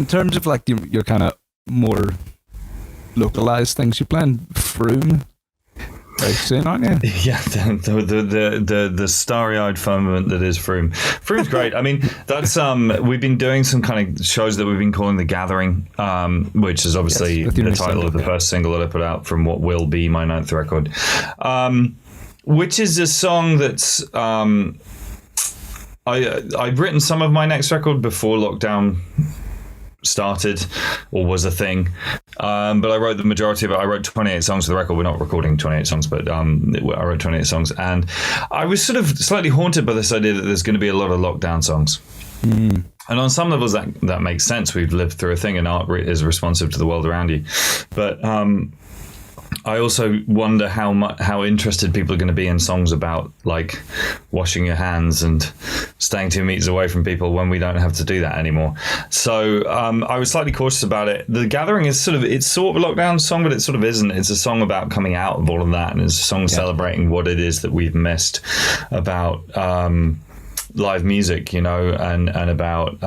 in terms of like your kind of more localized things, you're playing Froome very soon, aren't you? Yeah, the starry-eyed firmament that is Froome. Froome's great. I mean, that's we've been doing some kind of shows that we've been calling The Gathering, which is obviously the title of the first single that I put out from what will be my 9th record, which is a song that's I'd written some of my next record before lockdown started or was a thing, but I wrote the majority of it. I wrote 28 songs for the record. We're not recording 28 songs, but I wrote 28 songs, and I was sort of slightly haunted by this idea that there's going to be a lot of lockdown songs. And on some levels that makes sense. We've lived through a thing, and art is responsive to the world around you, but I also wonder how interested people are going to be in songs about like washing your hands and staying 2 meters away from people when we don't have to do that anymore. So I was slightly cautious about it. The Gathering is sort of a lockdown song, but it sort of isn't. It's a song about coming out of all of that, and it's a song celebrating what it is that we've missed about live music, and about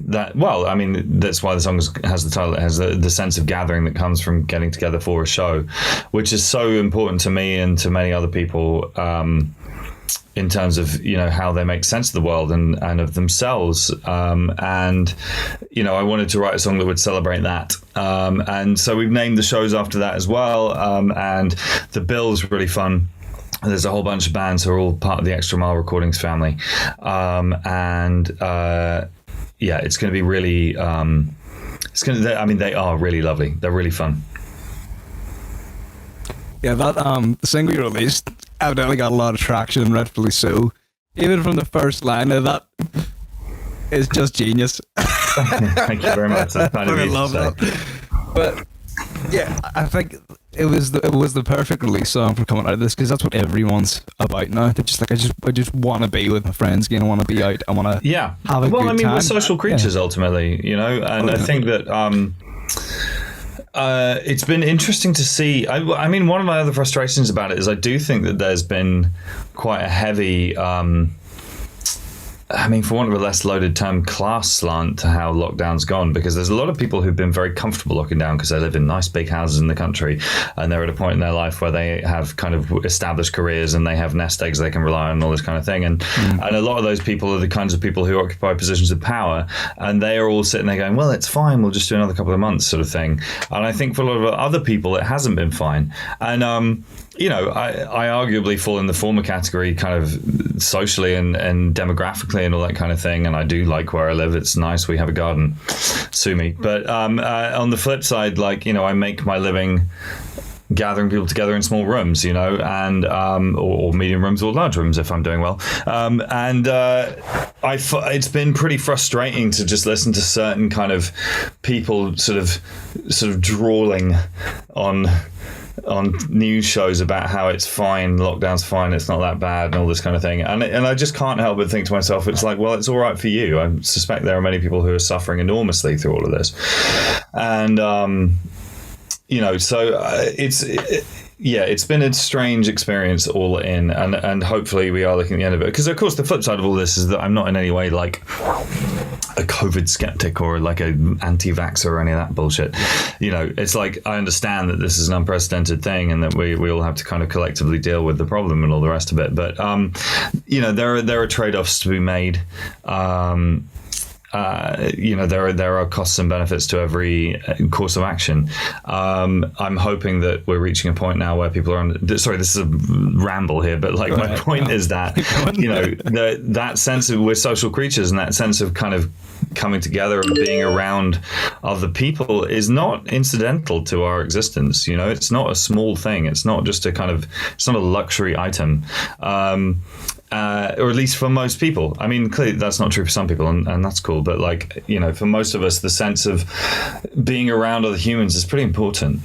that. Well, I mean, that's why the song has the title. It has the sense of gathering that comes from getting together for a show, which is so important to me and to many other people in terms of how they make sense of the world and of themselves. I wanted to write a song that would celebrate that, and so we've named the shows after that as well. And the bill's really fun. There's a whole bunch of bands who are all part of the Extra Mile Recordings family. It's going to be really, they are really lovely. They're really fun. Yeah, that the single you released evidently got a lot of traction, and rightfully so. Even from the first line of that, it's just genius. Thank you very much. That's kind of I love that. But yeah, I think it was the perfect release song for coming out of this, because that's what everyone's about now. They're just like, I just want to be with my friends again. I want to be out. I want to have a good time. We're social creatures ultimately, and I think that it's been interesting to see. I mean, one of my other frustrations about it is I do think that there's been quite a heavy for want of a less loaded term, class slant to how lockdown's gone, because there's a lot of people who've been very comfortable locking down because they live in nice big houses in the country, and they're at a point in their life where they have kind of established careers and they have nest eggs they can rely on and all this kind of thing. And a lot of those people are the kinds of people who occupy positions of power, and they are all sitting there going, well, it's fine, we'll just do another couple of months sort of thing. And I think for a lot of other people, it hasn't been fine. And I arguably fall in the former category, kind of socially and demographically and all that kind of thing. And I do like where I live. It's nice. We have a garden. Sue me. But on the flip side, I make my living gathering people together in small rooms, and or medium rooms or large rooms if I'm doing well. It's been pretty frustrating to just listen to certain kind of people sort of drawling on news shows about how it's fine, lockdown's fine, it's not that bad, and all this kind of thing. And I just can't help but think to myself, it's like, well, it's all right for you. I suspect there are many people who are suffering enormously through all of this. And, it's been a strange experience all in, and hopefully we are looking at the end of it. Because, of course, the flip side of all this is that I'm not in any way like a COVID skeptic or like an anti-vaxxer or any of that bullshit. It's like, I understand that this is an unprecedented thing and that we all have to kind of collectively deal with the problem and all the rest of it. But, there are trade-offs to be made. There are costs and benefits to every course of action. I'm hoping that we're reaching a point now where people are on. Sorry, this is a ramble here, but my point is that that sense of we're social creatures, and that sense of kind of coming together and being around other people is not incidental to our existence. It's not a small thing. It's not just it's not a luxury item. Or at least for most people. I mean, clearly that's not true for some people, and that's cool. But for most of us, the sense of being around other humans is pretty important.